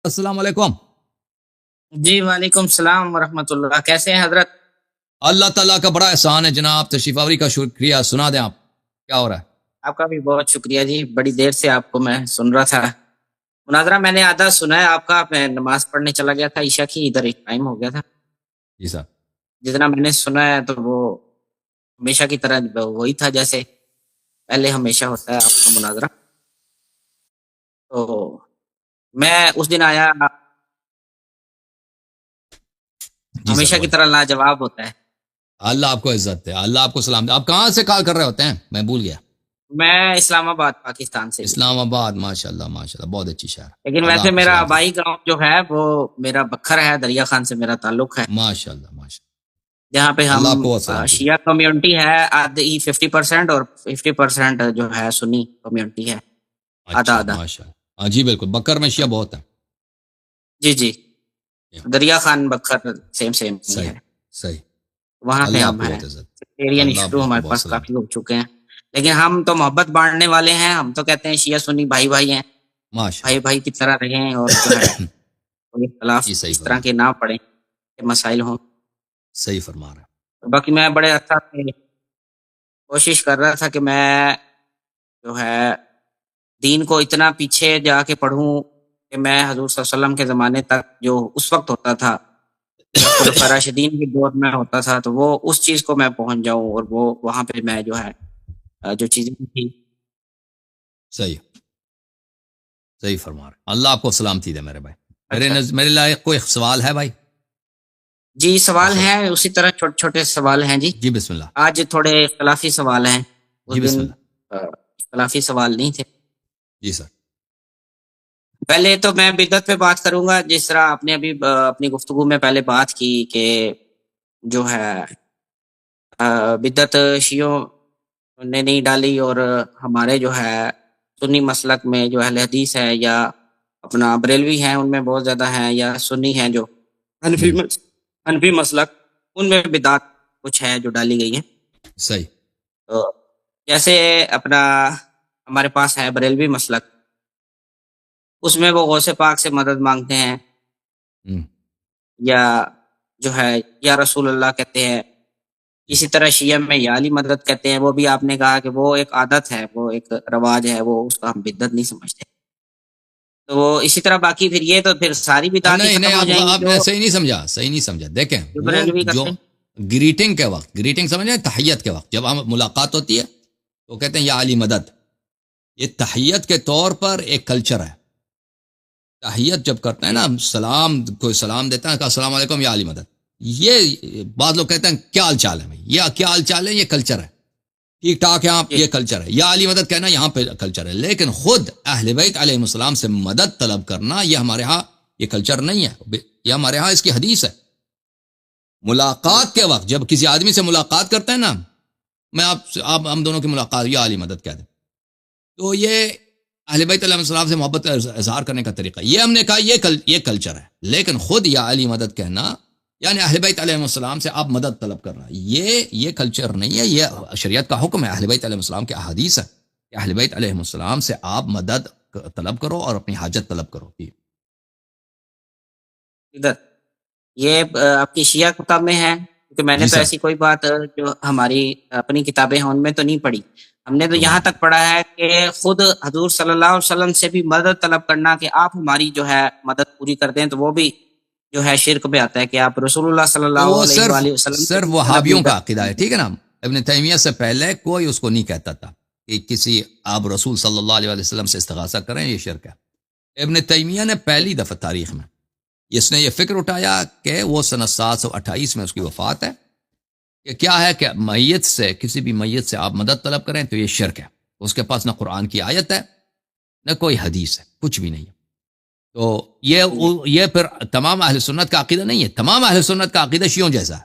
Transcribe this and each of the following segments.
السلام علیکم. جی وعلیکم السلام ورحمۃ اللہ. کیسے ہیں حضرت؟ اللہ تعالیٰ کا بڑا احسان ہے جناب. تشریف آوری کا شکریہ. سنا دیں آپ کیا ہو رہا ہے. آپ کا بھی بہت شکریہ جی. بڑی دیر سے آپ کو میں سن رہا تھا. مناظرہ میں نے آدھا سنا ہے آپ کا. میں نماز پڑھنے چلا گیا تھا عشاء کی. ادھر ایک ٹائم ہو گیا تھا. جی صاحب. جتنا میں نے سنا ہے تو وہ ہمیشہ کی طرح وہی تھا جیسے پہلے ہمیشہ ہوتا ہے آپ کا مناظرہ. تو میں اس دن آیا جی سر ہمیشہ کی بولے. طرح لاجواب ہوتا ہے. اللہ آپ کو عزت دے. اللہ آپ کو سلام دے. آپ کہاں سے کال کر رہے ہوتے ہیں میں بھول گیا. میں اسلام آباد پاکستان سے. اسلام آباد. ماشاء اللہ ماشاء اللہ. بہت اچھی شہر. لیکن اللہ ویسے آپ کو میرا سلامتی دے. آبائی گاؤں جو ہے وہ میرا بکھر ہے. دریا خان سے میرا تعلق ہے. ماشاء اللہ ماشاء جہاں پہ اللہ. اللہ آپ ہم کو بہت سلامتی دے. شیعہ کمیونٹی ہے آدھی 50% اور 50% جو ہے سنی کمیونٹی ہے. آدھا اچھا آدھا. ماشاء اللہ. ہاں جی بالکل. بکر میں شیعہ بہت ہے. جی جی. دریا خان بکھر سیم ہی صحیح ہے. صحیح. وہاں پہ اللہ آپ ہم کو ہیں. بہت عزت. ایرین اللہ ایشو آپ کو ہمارے بہت پاس سلام. کافی ہو چکے ہیں. لیکن ہم تو محبت بانٹنے والے ہیں. ہم تو کہتے ہیں شیعہ سنی بھائی بھائی ہیں. ماشاء بھائی اللہ. بھائی کی طرح رہیں اور جو ہے کوئی اختلاف جی صحیح اس طرح فرما. کے نہ پڑیں کہ مسائل ہوں. صحیح فرما رہا ہے. باقی میں بڑے اچھا سے کوشش کر رہا تھا کہ میں جو ہے دین کو اتنا پیچھے جا کے پڑھوں کہ میں حضور صلی اللہ علیہ وسلم کے زمانے تک جو اس وقت ہوتا تھا یا خلفاء راشدین کے دور میں ہوتا تھا تو وہ اس چیز کو میں پہنچ جاؤں اور وہ وہاں پہ میں جو ہے جو چیزیں تھی. صحیح صحیح فرما رہے. اللہ آپ کو سلامتی دے میرے بھائی. اچھا میرے لائق کوئی سوال ہے بھائی. جی سوال آخر. ہیں اسی طرح چھوٹے چھوٹے سوال ہیں جی. جی بسم اللہ. آج تھوڑے اختلافی سوال ہیں. جی اس بسم دن اللہ. اختلافی سوال نہیں تھے. جی سر. پہلے تو میں بدعت پہ بات کروں گا. جس طرح آپ نے ابھی اپنی گفتگو میں پہلے بات کی کہ جو ہے بدعت شیعوں نے نہیں ڈالی اور ہمارے جو ہے سنی مسلک میں جو اہل حدیث ہے یا اپنا بریلوی ہیں ان میں بہت زیادہ ہیں یا سنی ہیں جو حنفی مسلک ان میں بدعت کچھ ہے جو ڈالی گئی ہے. صحیح. تو جیسے اپنا ہمارے پاس ہے بریلوی مسلک. اس میں وہ غوث پاک سے مدد مانگتے ہیں یا جو ہے یا رسول اللہ کہتے ہیں. اسی طرح شیعہ میں یا علی مدد کہتے ہیں. وہ بھی آپ نے کہا کہ وہ ایک عادت ہے وہ ایک رواج ہے وہ اس کا ہم بدعت نہیں سمجھتے. تو وہ اسی طرح باقی پھر یہ تو پھر ساری بدعات ہی نہیں نہیں ختم ہو جائیں گی آپ جو نے صحیح نہیں سمجھا. صحیح نہیں سمجھا. دیکھیں وہ بریلوی جو کرتے ہیں. گریٹنگ کے وقت گریٹنگ سمجھیں تحیت کے وقت جب ہم ملاقات ہوتی ہے تو کہتے ہیں یا علی مدد. یہ تحیت کے طور پر ایک کلچر ہے. تحیت جب کرتے ہیں نا سلام کوئی سلام دیتا ہے کہ السلام علیکم یا علی مدد. یہ بعض لوگ کہتے ہیں کیا حال چال ہے بھائی. یہ کیا حال چال ہے یہ کلچر ہے. ٹھیک ٹھاک ہے آپ. جی یہ کلچر ہے. یا علی مدد کہنا یہاں پہ کلچر ہے. لیکن خود اہل بیت علیہ السلام سے مدد طلب کرنا یہ ہمارے ہاں یہ کلچر نہیں ہے. یہ ہمارے ہاں اس کی حدیث ہے. ملاقات کے وقت جب کسی آدمی سے ملاقات کرتے ہیں نا میں آپ ہم دونوں کی ملاقات یا علی مدد کہہ دیں تو یہ اہل بیت علیہ السلام سے محبت کا اظہار کرنے کا طریقہ. یہ ہم نے کہا یہ کلچر ہے. لیکن خود یا علی مدد کہنا یعنی اہل بیت علیہ السلام سے آپ مدد طلب کرنا یہ کلچر نہیں ہے. یہ شریعت کا حکم ہے. اہل بیت علیہ السلام کے احادیث ہے کہ اہل بیت علیہ السلام سے آپ مدد طلب کرو اور اپنی حاجت طلب کرو. ادھر یہ آپ کی شیعہ کتاب میں ہے کیونکہ میں نے جی تو سر. ایسی کوئی بات جو ہماری اپنی کتابیں ہیں ان میں تو نہیں پڑھی. ہم نے تو یہاں تک پڑھا ہے کہ خود حضور صلی اللہ علیہ وسلم سے بھی مدد طلب کرنا کہ آپ ہماری جو ہے مدد پوری کر دیں تو وہ بھی جو ہے شرک پہ آتا ہے کہ آپ رسول اللہ صلی تو اللہ وہ علیہ وآلہ وسلم سے صرف بھی طلب وہابیوں نہیں کا عقیدہ ہے. کرتے. ٹھیک ہے نا. ابن تیمیہ سے پہلے کوئی اس کو نہیں کہتا تھا کہ کسی آپ رسول صلی اللہ علیہ وسلم سے استغاثہ کریں. یہ شرک ہے. ابن تیمیہ نے پہلی دفعہ تاریخ میں اس نے یہ فکر اٹھایا کہ وہ سنہ 728 میں اس کی وفات ہے کہ کیا ہے کہ میت سے کسی بھی میت سے آپ مدد طلب کریں تو یہ شرک ہے. اس کے پاس نہ قرآن کی آیت ہے نہ کوئی حدیث ہے. کچھ بھی نہیں ہے. تو یہ پھر تمام اہل سنت کا عقیدہ نہیں ہے. تمام اہل سنت کا عقیدہ شیعوں جیسا ہے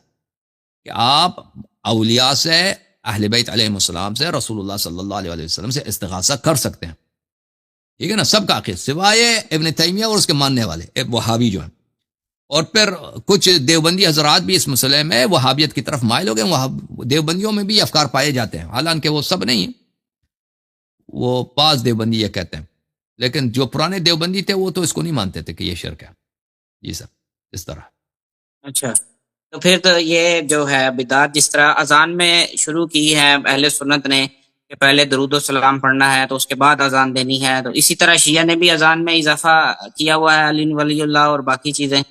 کہ آپ اولیاء سے اہل بیت علیہ السلام سے رسول اللہ صلی اللہ علیہ وسلم سے استغاثہ کر سکتے ہیں. ٹھیک ہے نا. سب کا عقیدہ سوائے ابن تیمیہ اور اس کے ماننے والے وہابی جو ہیں. اور پھر کچھ دیوبندی حضرات بھی اس مسئلے میں وہابیت کی طرف مائل ہو گئے. دیوبندیوں میں بھی افکار پائے جاتے ہیں حالانکہ وہ سب نہیں. وہ بعض دیوبندی یہ کہتے ہیں لیکن جو پرانے دیوبندی تھے وہ تو اس کو نہیں مانتے تھے کہ یہ شرک ہے. جی سر اس طرح. اچھا، تو پھر تو یہ جو ہے بدعت جس طرح اذان میں شروع کی ہے اہل سنت نے کہ پہلے درود و سلام پڑھنا ہے تو اس کے بعد اذان دینی ہے، تو اسی طرح شیعہ نے بھی اذان میں اضافہ کیا ہوا ہے، علی ولی اللہ اور باقی چیزیں،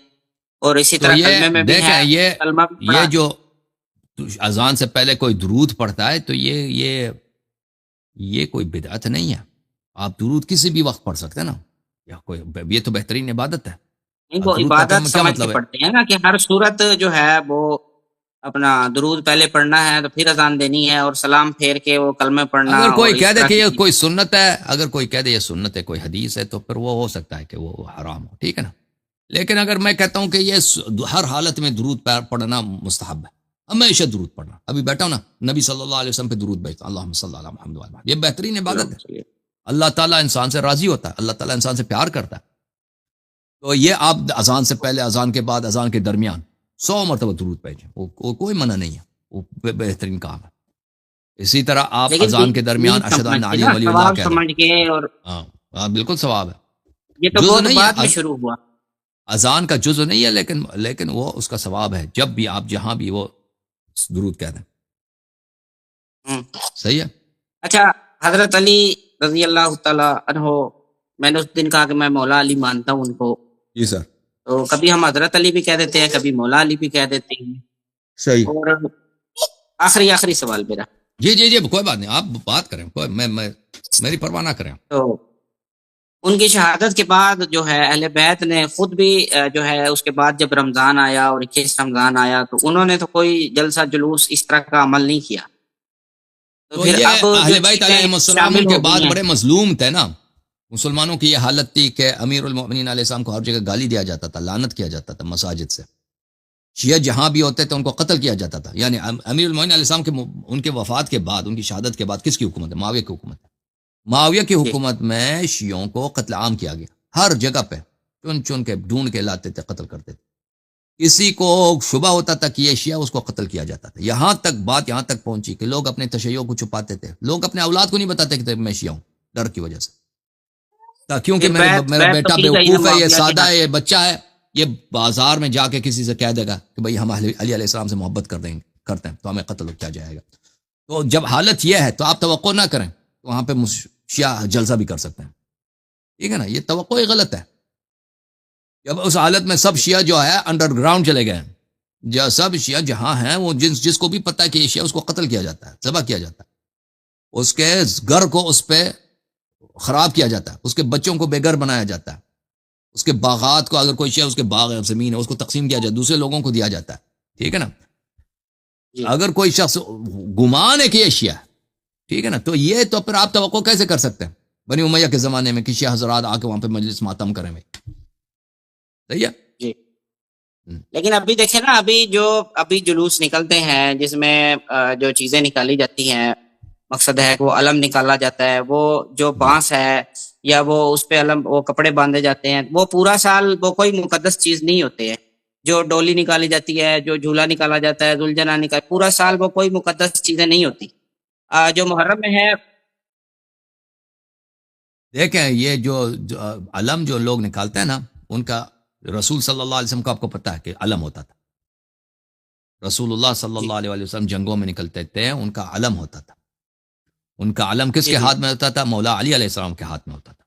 اور اسی تو طرح یہ کلمے میں بھی ہے، دیکھیں کلمہ بھی یہ پڑھا. جو اذان سے پہلے کوئی درود پڑھتا ہے تو یہ کوئی بدعت نہیں ہے. آپ درود کسی بھی وقت پڑھ سکتے ہیں نا، یہ تو بہترین عبادت ہے. نہیں، اب وہ درود کا عبادت کیا سمجھ کے مطلب ہے؟ پڑھتے ہیں نا کہ ہر صورت جو ہے وہ اپنا درود پہلے پڑھنا ہے تو پھر اذان دینی ہے، اور سلام پھیر کے وہ کلمے پڑھنا اگر کوئی اور کہہ اس دے طرح کہ کی یہ چیز. کوئی سنت ہے، اگر کوئی کہہ دے یہ سنت ہے، کوئی حدیث ہے، تو پھر وہ ہو سکتا ہے کہ وہ حرام ہو، ٹھیک ہے نا. لیکن اگر میں کہتا ہوں کہ یہ ہر حالت میں درود پڑھنا مستحب ہے، ہمیشہ درود پڑھنا، ابھی بیٹھا ہوں نا نبی صلی اللہ علیہ وسلم پہ درود بھیجتا ہوں، اللہم صلی اللہ علی محمد وعلی محمد، یہ بہترین عبادت ہے. اللہ تعالیٰ انسان سے راضی ہوتا ہے، اللہ تعالیٰ انسان سے پیار کرتا ہے. تو یہ آپ اذان سے پہلے، اذان کے بعد، اذان کے درمیان 100 مرتبہ درود بھیجیں، وہ کوئی منع نہیں ہے، وہ بہترین کام ہے. اسی طرح آپ لیکن اذان کے درمیان دین اشہد ان سمجھ کے علی نا، ولی اللہ ثواب کہہ دیں. سمجھ کے، اور ہاں ہاں بالکل ثواب ہے. یہ تو جز بہت نہیں بعد ہے میں شروع ہوا. اذان کا جز نہیں ہے، لیکن وہ اس کا ثواب ہے جب بھی آپ جہاں بھی وہ درود کہہ دیں. ہوں. صحیح ہے. اچھا، حضرت علی رضی اللہ تعالی عنہ، میں نے اس دن کہا کہ میں مولا علی مانتا ہوں ان کو، جی سر. تو کبھی ہم حضرت علی بھی کہہ دیتے ہیں، کبھی مولا علی بھی کہہ دیتے ہیں. صحیح. اور آخری سوال میرا، جی کوئی بات نہیں، آپ بات کریں، کوئی میں میری پرواہ نہ کریں. تو ان کی شہادت کے بعد جو ہے اہل بیت نے خود بھی جو ہے اس کے بعد جب رمضان آیا اور 21 رمضان آیا تو انہوں نے تو کوئی جلسہ جلوس اس طرح کا عمل نہیں کیا. تو تو پھر یہ اب جو اہل بیت چیزیں علیہ السلام شامل ان کے ہو بعد گئی ہیں. بڑے مظلوم تھے نا. مسلمانوں کی یہ حالت تھی کہ امیر المؤمنین علیہ السلام کو ہر جگہ گالی دیا جاتا تھا، لعنت کیا جاتا تھا مساجد سے. شیعہ جہاں بھی ہوتے تھے ان کو قتل کیا جاتا تھا. یعنی امیر المؤمنین علیہ السلام کے ان کے وفات کے بعد، ان کی شہادت کے بعد کس کی حکومت ہے؟ معاویہ کی حکومت ہے. معاویہ کی حکومت میں شیعوں کو قتل عام کیا گیا، ہر جگہ پہ چن کے ڈھونڈ کے لاتے تھے، قتل کرتے تھے. کسی کو شبہ ہوتا تھا کہ یہ شیعہ، اس کو قتل کیا جاتا تھا. بات یہاں تک پہنچی کہ لوگ اپنے تشیع کو چھپاتے تھے، لوگ اپنے اولاد کو نہیں بتاتے کہ میں شیعہ ہوں، ڈر کی وجہ سے. کیونکہ میرا بیت تو بیٹا کی گئی بیوقوف ہے، یہ معاویہ کے سادہ ہاتھ. ہے، یہ بچہ ہے، یہ بازار میں جا کے کسی سے کہہ دے گا کہ بھئی ہم علی علیہ السلام سے محبت کرتے ہیں تو ہمیں قتل کیا جائے گا. تو جب حالت یہ ہے تو آپ توقع نہ کریں وہاں پہ شیعہ جلسہ بھی کر سکتے ہیں، ٹھیک ہے نا. یہ توقع ہی غلط ہے. جب اس حالت میں سب شیعہ جو ہے انڈر گراؤنڈ چلے گئے ہیں، سب شیعہ جہاں ہیں وہ جس کو بھی پتہ ہے کہ یہ شیعہ، اس کو قتل کیا جاتا ہے، ذبح کیا جاتا ہے، اس کے گھر کو اس پہ خراب کیا جاتا ہے، اس کے بچوں کو بے گھر بنایا جاتا ہے، اس کے باغات کو، اگر کوئی شیعہ اس کے باغ ہے، زمین ہے، اس کو تقسیم کیا جاتا ہے، دوسرے لوگوں کو دیا جاتا ہے، ٹھیک ہے نا. اگر کوئی شخص گمان ہے کہ یہ شیعہ ہے، ٹھیک ہے نا، تو یہ تو پھر آپ توقع کیسے کر سکتے ہیں بنی امیہ کے زمانے میں کہ شیعہ حضرات آ کے وہاں پہ مجلس ماتم کریں بھائی. صحیح ہے. جی. لیکن ابھی دیکھیں نا، ابھی جلوس نکلتے ہیں جس میں جو چیزیں نکالی جاتی ہیں، مقصد ہے کہ وہ علم نکالا جاتا ہے، وہ جو بانس ہے یا وہ اس پہ علم، وہ کپڑے باندھے جاتے ہیں، وہ پورا سال وہ کوئی مقدس چیز نہیں ہوتے ہیں. جو ڈولی نکالی جاتی ہے، جو جھولا نکالا جاتا ہے، ذوالجناح نکالا، پورا سال وہ کوئی مقدس چیزیں نہیں ہوتی. جو محرم میں ہے. دیکھیں یہ جو علم جو لوگ نکالتے ہیں نا، ان کا رسول صلی اللہ علیہ وسلم کو آپ کو پتا ہے کہ علم ہوتا تھا. رسول اللہ صلی اللہ علیہ وسلم جنگوں میں نکلتے تھے، ان کا علم ہوتا تھا. ان کا علم کس کے ہاتھ میں ہوتا تھا؟ مولا علی علیہ السلام کے ہاتھ میں ہوتا تھا.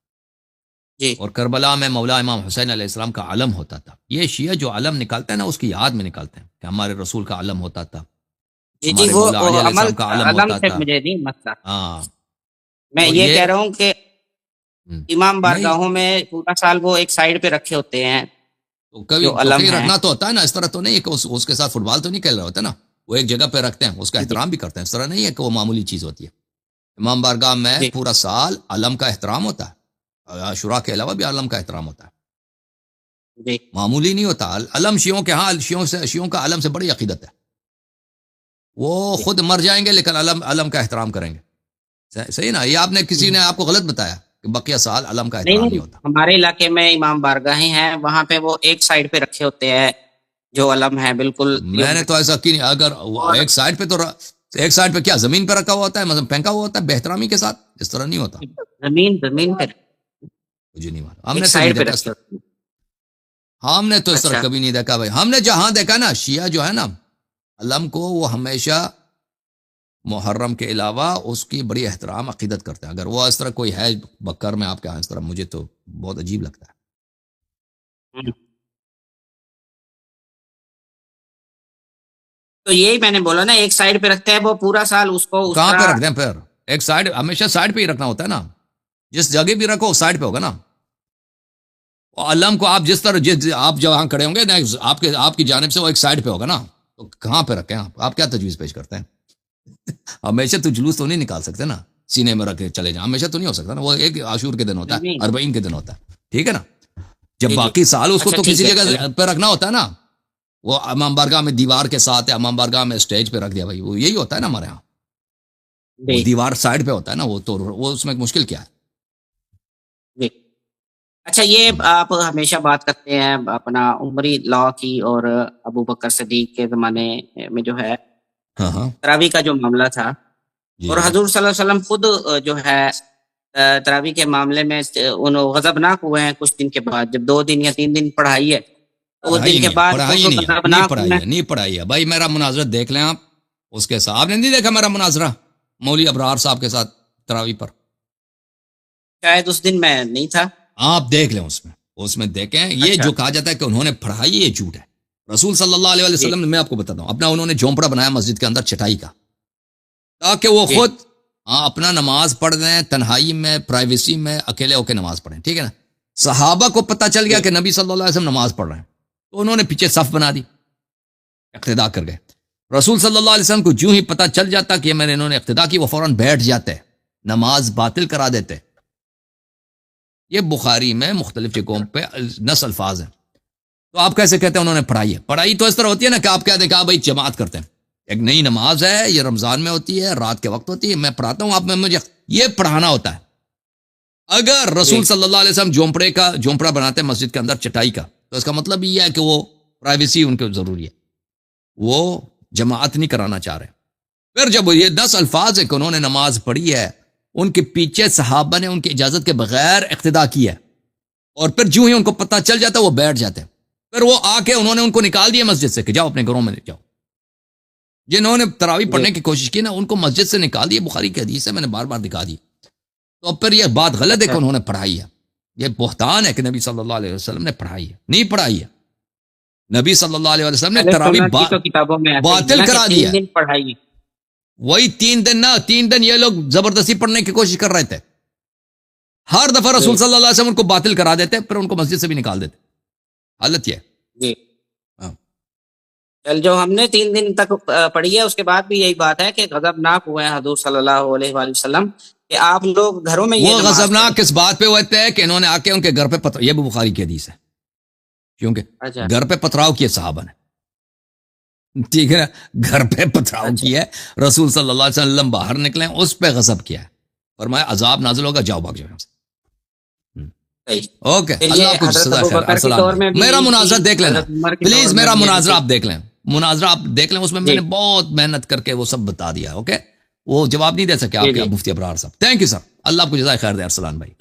اور کربلا میں مولا امام حسین علیہ السلام کا علم ہوتا تھا. یہ شیعہ جو علم نکالتے ہیں نا، اس کی یاد میں نکالتے ہیں کہ ہمارے رسول کا علم ہوتا تھا، جی وہ مولا علی علیہ عمل السلام کا علم علم ہوتا سے تھا. مجھے نہیں مسئلہ. ہاں میں تو یہ کہہ رہا ہوں کہ امام نہیں بارگاہوں میں پورا سال وہ ایک سائیڈ پہ رکھے ہوتے ہیں تو کبھی جو علم ہے. رکھنا تو ہوتا ہے نا، اس طرح تو نہیں ہے کہ اس کے ساتھ فٹ بال تو نہیں کھیل رہا ہوتا نا، وہ ایک جگہ پہ رکھتے ہیں، اس کا احترام بھی کرتے ہیں. اس طرح نہیں ہے کہ وہ معمولی چیز ہوتی ہے. امام بارگاہ میں پورا سال علم کا احترام ہوتا ہے، عاشوراء کے علاوہ بھی علم کا احترام ہوتا ہے، معمولی نہیں ہوتا. علم شیعوں کے ہاں، شیعوں کا علم سے بڑی عقیدت ہے. وہ خود مر جائیں گے لیکن علم کا احترام کریں گے. صحیح نا. یہ آپ نے کسی نے آپ کو غلط بتایا کہ بقیہ سال علم کا احترام نہیں ہوتا. ہمارے علاقے میں امام بارگاہیں ہیں، وہاں پہ وہ ایک سائیڈ پہ رکھے ہوتے ہیں جو علم ہے بالکل. میں نے تو ایسا کی نہیں. اگر ایک سائیڈ پہ، تو ایک سائیڈ پہ کیا زمین پہ رکھا ہوا ہوتا ہے، مطلب پھینکا ہوا ہوتا ہے بے احترامی کے ساتھ؟ اس طرح نہیں ہوتا. زمین پہ مجھے نہیں معلوم، ہم ایک نے تو نہیں سائڈ پہ دیکھا، رکھتے ہوتے ہیں۔ ہم نے تو اس طرح اچھا کبھی نہیں دیکھا بھائی. ہم نے جہاں دیکھا نا، شیعہ جو ہے نا علم کو، وہ ہمیشہ محرم کے علاوہ اس کی بڑی احترام عقیدت کرتے ہیں. اگر وہ اس طرح کوئی ہے بکر میں آپ کے یہاں اس طرح، مجھے تو بہت عجیب لگتا ہے. ہوں۔ تو یہی میں نے بولا نا، ایک سائڈ پہ رکھتے ہیں وہ پورا سال اس کو اس کہاں پہ طرح۔ رکھتے ہیں پھر؟ ایک سائڈ، ہمیشہ سائڈ پہ ہی رکھنا ہوتا ہے نا، جس جگہ بھی رکھو سائڈ پہ ہوگا نا. علم کو آپ جس طرح آپ جہاں کھڑے ہوں گے نا، آپ کی جانب سے وہ ایک سائڈ پہ ہوگا نا، تو کہاں پہ رکھیں آپ کیا تجویز پیش کرتے ہیں؟ ہمیشہ تو جلوس تو نہیں نکال سکتے نا، سینے میں رکھ کے چلے جائیں، ہمیشہ تو نہیں ہو سکتا نا. وہ ایک عاشور کے دن ہوتا ہے، نہیں، 40 کے دن ہوتا ہے، ٹھیک ہے نا. جب جی جی، باقی سال اس کو اچھا تو ٹھیک کسی ہے، جگہ چلیں۔ پہ رکھنا ہوتا ہے نا. وہ امام بارگاہ میں دیوار کے ساتھ ہے، امام بارگاہ میں اسٹیج پہ رکھ دیا بھائی، وہ یہی ہوتا ہے نا ہمارے یہاں. وہ جی دیوار سائڈ پہ ہوتا ہے نا، وہ تو وہ اس میں مشکل کیا ہے؟ جی۔ اچھا، یہ آپ ہمیشہ بات کرتے ہیں اپنا عمری لا کی، اور ابو بکر صدیق کے زمانے میں جو ہے ہاں ہاں تراویح کا جو معاملہ تھا، جی اور حضور صلی اللہ علیہ وسلم خود جو ہے تراویح کے معاملے میں غضبناک ہوئے ہیں کچھ دن کے بعد. جب 2 دن یا 3 دن پڑھائی ہے تو اس پڑھائی دن کے نہیں ہے، بعد پڑھائی کچھ نہیں ہے، نہیں غضبناک ہوئے پڑھائی ہیں. ہے، نہیں پڑھائی ہے بھائی. میرا مناظرہ دیکھ لیں آپ اس کے ساتھ. آپ نے نہیں دیکھا میرا مناظرہ مولوی ابرار صاحب کے ساتھ تراویح پر؟ شاید اس دن میں نہیں تھا. آپ دیکھ لیں اس میں دیکھیں. یہ اچھا جو کہا جاتا ہے کہ انہوں نے پڑھائی، یہ جھوٹ ہے. رسول صلی اللہ علیہ جی وسلم نے، میں آپ کو بتاتا ہوں، اپنا انہوں نے جھونپڑا بنایا مسجد کے اندر چٹائی کا، تاکہ وہ جی خود اپنا نماز پڑھ دیں تنہائی میں، پرائیویسی میں، اکیلے ہو کے نماز پڑھیں، ٹھیک ہے نا. صحابہ کو پتہ چل گیا جی کہ نبی صلی اللہ علیہ وسلم نماز پڑھ رہے ہیں، تو انہوں نے پیچھے صف بنا دی، اقتدا کر گئے. رسول صلی اللہ علیہ وسلم کو جو ہی پتہ چل جاتا کہ انہوں نے اقتدا کی، وہ فوراً بیٹھ جاتے، نماز باطل کرا دیتے. یہ بخاری میں مختلف جگہوں پہ نص الفاظ ہیں. تو آپ کیسے کہتے ہیں انہوں نے پڑھائی ہے؟ پڑھائی تو اس طرح ہوتی ہے نا کہ آپ کیا دیکھا بھائی جماعت کرتے ہیں، ایک نئی نماز ہے، یہ رمضان میں ہوتی ہے، رات کے وقت ہوتی ہے، میں پڑھاتا ہوں، آپ میں مجھے یہ پڑھانا ہوتا ہے. اگر جی رسول صلی اللہ علیہ وسلم جھونپڑا بناتے ہیں مسجد کے اندر چٹائی کا، تو اس کا مطلب یہ ہے کہ وہ پرائیویسی ان کو ضروری ہے، وہ جماعت نہیں کرانا چاہ رہے. پھر جب یہ 10 الفاظ ہے کہ انہوں نے نماز پڑھی ہے، ان کے پیچھے صحابہ نے ان کی اجازت کے بغیر اقتدا کی ہے، اور پھر جو ہی ان کو پتہ چل جاتا وہ بیٹھ جاتے ہیں. پھر وہ آ کے انہوں نے ان کو نکال دیا مسجد سے کہ جاؤ اپنے گھروں میں جاؤ. جنہوں نے تراویح پڑھنے کی کوشش کی نا، ان کو مسجد سے نکال دیا. بخاری کی حدیث ہے، میں نے بار بار دکھا دی. تو اب پھر یہ بات غلط ہے کہ انہوں نے پڑھائی ہے. یہ بہتان ہے کہ نبی صلی اللہ علیہ وسلم نے پڑھائی ہے، نہیں پڑھائی ہے. نبی صلی اللہ علیہ وسلم نے اہل تراویح سنت کی تو کتابوں میں ایسے ہی ہے باطل نا کہ کرا 3 دیا. دن پڑھائی. وہی 3 دن نہ، 3 دن یہ لوگ زبردستی پڑھنے کی کوشش کر رہے تھے. ہر دفعہ رسول صلی اللہ علیہ وسلم ان کو باطل کرا دیتے، پھر ان کو مسجد سے بھی نکال دیتے. حالت یہ ہے. جی ہاں. چل، جو ہم نے 3 دن تک پڑھی ہے، اس کے بعد بھی یہی بات ہے کہ غضبناک ہوئے ہیں حضور صلی اللہ علیہ وآلہ وسلم کہ آپ لوگ گھروں میں یہ وہ نماز غضبناک پڑھیں. کس بات پہ ہوتے ہیں کہ انہوں نے آ کے ان کے گھر پہ یہ بھی بخاری کی حدیث ہے، کیونکہ اچھا گھر پہ پتھراؤ کیے صحابہ نے، ٹھیک ہے نا، گھر پہ پتھراؤ اچھا کیا ہے، رسول صلی اللہ علیہ وسلم باہر نکلے، اس پہ غضب کیا ہے، فرمایا عذاب نازل ہوگا، جاؤ بھاگ جاؤ. صحیح. اوکے، پھر اللہ یہ آپ کو حضرت سزا ابو خیر. بکر کے ارسلان دور بھائی میں بھی میرا یہی مناظرہ تھی، دیکھ لینا حضرت عمر کے دور پلیز، میں میرا بھی یہی مناظرہ تھی. آپ دیکھ لیں، مناظرہ آپ دیکھ لیں، اس میں میں جی نے بہت محنت کر کے وہ سب بتا دیا. اوکے، وہ جواب نہیں دے سکے جی آپ کے جی. مفتی ابرار صاحب. تھینک یو سر، اللہ آپ کو جزائے خیر دے. ارسلان بھائی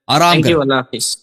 آرام تھینک کریں. یو، اللہ حافظ.